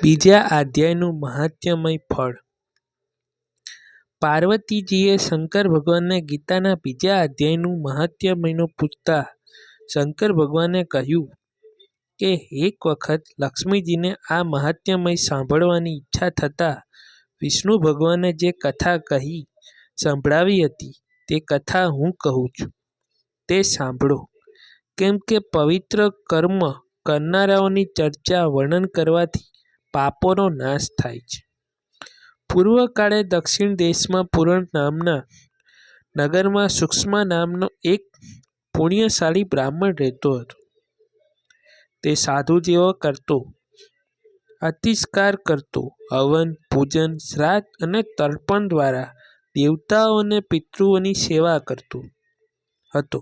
બીજા અધ્યાયનું મહાત્મ્યમય ફળ. પાર્વતીજીએ શંકર ભગવાનને ગીતાના બીજા અધ્યાયનું મહાત્મ્યનું પૂછતા શંકર ભગવાને કહ્યું કે એક વખત લક્ષ્મીજીને આ મહાત્મ્યમય સાંભળવાની ઈચ્છા થતાં વિષ્ણુ ભગવાને જે કથા કહી સંભળાવી હતી તે કથા હું કહું છું, તે સાંભળો. કેમ કે પવિત્ર કર્મ કરનારાઓની ચર્ચા વર્ણન કરવાથી પાપોનો નાશ થાય છે. પૂર્વકાળે દક્ષિણ દેશમાં પુરણ નામના નગરમાં સુષ્મા નામનો એક પુણ્યશાળી બ્રાહ્મણ રહેતો હતો. તે સાધુ જેવો કરતો, અતિષ્કાર કરતો, હવન, પૂજન, શ્રાદ્ધ અને તર્પણ દ્વારા દેવતાઓ અને પિતૃઓની સેવા કરતો હતો.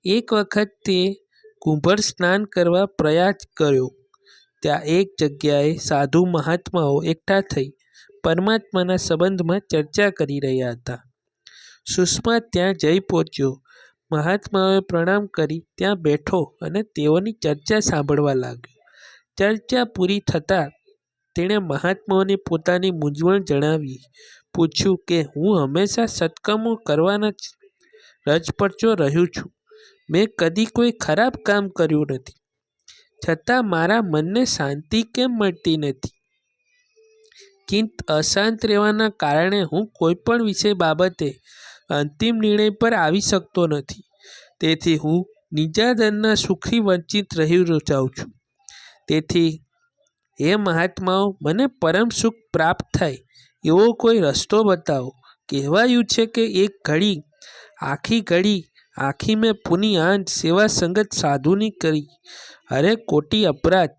એક વખત તે કુંભળ સ્નાન કરવા પ્રયાસ કર્યો. ત્યાં એક જગ્યાએ સાધુ મહાત્માઓ એકઠા થઈ પરમાત્માના સંબંધમાં ચર્ચા કરી રહ્યા હતા. સુષ્મા ત્યાં જઈ પહોંચ્યો. મહાત્માઓએ પ્રણામ કરી ત્યાં બેઠો અને તેઓની ચર્ચા સાંભળવા લાગ્યો. ચર્ચા પૂરી થતાં તેણે મહાત્માઓને પોતાની મૂંઝવણ જણાવી. પૂછ્યું કે હું હંમેશા સત્કર્મો કરવાના રજપરચો રહ્યો છું. મેં કદી કોઈ ખરાબ કામ કર્યું નથી, છતાં મારા મનને શાંતિ કેમ મળતી નથી? અશાંત રહેવાના કારણે હું કોઈ પણ વિષય બાબતે અંતિમ નિર્ણય પર આવી શકતો નથી. તેથી હું નિજાધનના સુખથી વંચિત રહી જાઉં છું. તેથી હે મહાત્માઓ, મને પરમ સુખ પ્રાપ્ત થાય એવો કોઈ રસ્તો બતાવો. કહેવાયું છે કે એક ઘડી આખી મેં પુની આંચ સેવા સંગત સાધુની કરી, અરે કોટી અપરાધ.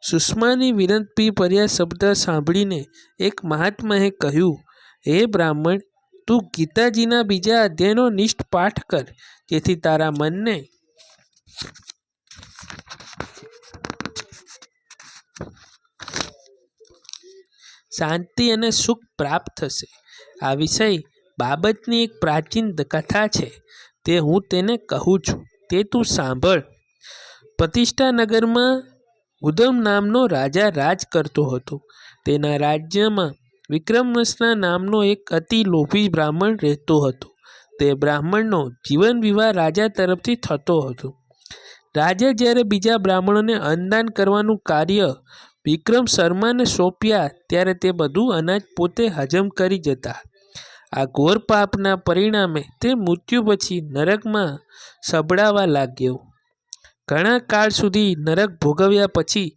સુષ્માની વિનંતી ભર્યા શબ્દ સાંભળીને એક મહાત્માએ કહ્યું, હે બ્રાહ્મણ, તું ગીતાજીના બીજા અધ્યાયનો નિષ્ઠ પાઠ કર, જેથી તારા મનને શાંતિ અને સુખ પ્રાપ્ત થશે. આ વિષય બાબતની એક પ્રાચીન કથા છે, તે હું તેને કહું છું, તે તું સાંભળ. પ્રતિષ્ઠા નગરમાં ઉદમ નામનો રાજા રાજ કરતો હતો. તેના રાજ્યમાં વિક્રમસ્ના નામનો એક અતિ લોભી બ્રાહ્મણ રહેતો હતો. તે બ્રાહ્મણનો જીવન વિવાહ રાજા તરફથી થતો હતો. રાજા જ્યારે બીજા બ્રાહ્મણોને અન્નદાન કરવાનું કાર્ય વિક્રમ શર્માને સોંપ્યા ત્યારે તે બધું અનાજ પોતે હજમ કરી જતા. આ ઘોર પાપના પરિણામે તે મૃત્યુ પછી નરકમાં સબડાવા લાગ્યો. ઘણા કાળ સુધી નરક ભોગવ્યા પછી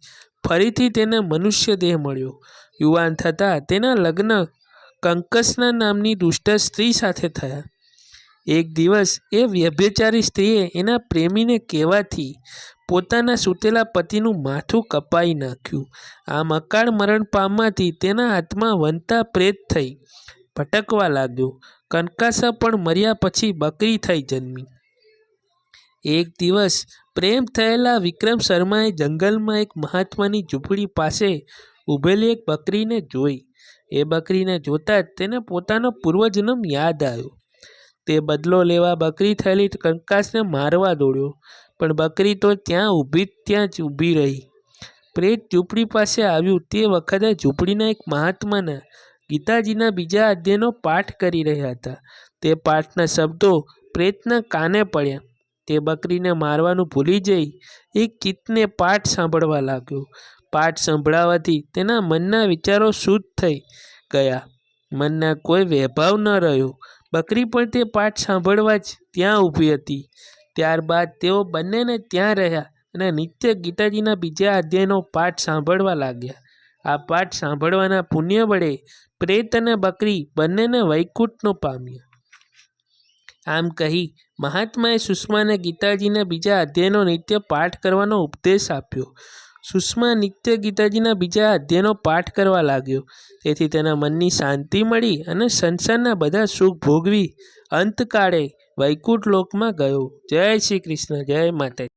ફરીથી તેને મનુષ્ય દેહ મળ્યો. યુવાન થતાં તેના લગ્ન કંકસના નામની દુષ્ટ સ્ત્રી સાથે થયા. એક દિવસ એ વ્યભિચારી સ્ત્રીએ એના પ્રેમીને કહેવાથી પોતાના સૂતેલા પતિનું માથું કપાઈ નાખ્યું. આમ અકાળ મરણ પામવાથી તેના આત્મા વનતા પ્રેત થઈ ભટકવા લાગ્યો. કંકાસા પણ મર્યા પછી બકરી થઈ જન્મી. એક દિવસ પ્રેમ થયેલા વિક્રમ શર્માએ જંગલમાં એક મહાત્માની ઝૂંપડી પાસે ઊભેલી એક બકરીને જોઈ. એ બકરીને જોતાં જ તેને પોતાનો પૂર્વજન્મ યાદ આવ્યો. તે બદલો લેવા બકરી થયેલી કંકાસને મારવા દોડ્યો, પણ બકરી તો ત્યાં જ ઊભી રહી. પ્રેત ઝૂંપડી પાસે આવ્યું તે વખતે ઝૂંપડીના એક મહાત્માના ગીતાજીના બીજા અધ્યાયનો પાઠ કરી રહ્યા હતા. તે પાઠના શબ્દો પ્રેતના કાને પડ્યા. તે બકરીને મારવાનું ભૂલી જઈ એક ચિત્તને પાઠ સાંભળવા લાગ્યો. પાઠ સંભળાવાથી તેના મનના વિચારો શુદ્ધ થઈ ગયા. મનના કોઈ વૈભવ ન રહ્યો. બકરી પણ તે પાઠ સાંભળવા જ ત્યાં ઊભી હતી. ત્યારબાદ તેઓ બંનેને ત્યાં રહ્યા અને નિત્ય ગીતાજીના બીજા અધ્યાયનો પાઠ સાંભળવા લાગ્યા. આ પાઠ સાંભળવાના પુણ્ય વડે પ્રેત અને બકરી બંનેને વૈકુંઠનો પામ્યા. આમ કહી મહાત્માએ સુષ્માને ગીતાજીના બીજા અધ્યાયનો નિત્ય પાઠ કરવાનો ઉપદેશ આપ્યો. સુષ્મા નિત્ય ગીતાજીના બીજા અધ્યાયનો પાઠ કરવા લાગ્યો. તેથી તેના મનની શાંતિ મળી અને સંસારના બધા સુખ ભોગવી અંતકાળે વૈકુંઠ લોકમાં ગયો. જય શ્રી કૃષ્ણ. જય માતાજી.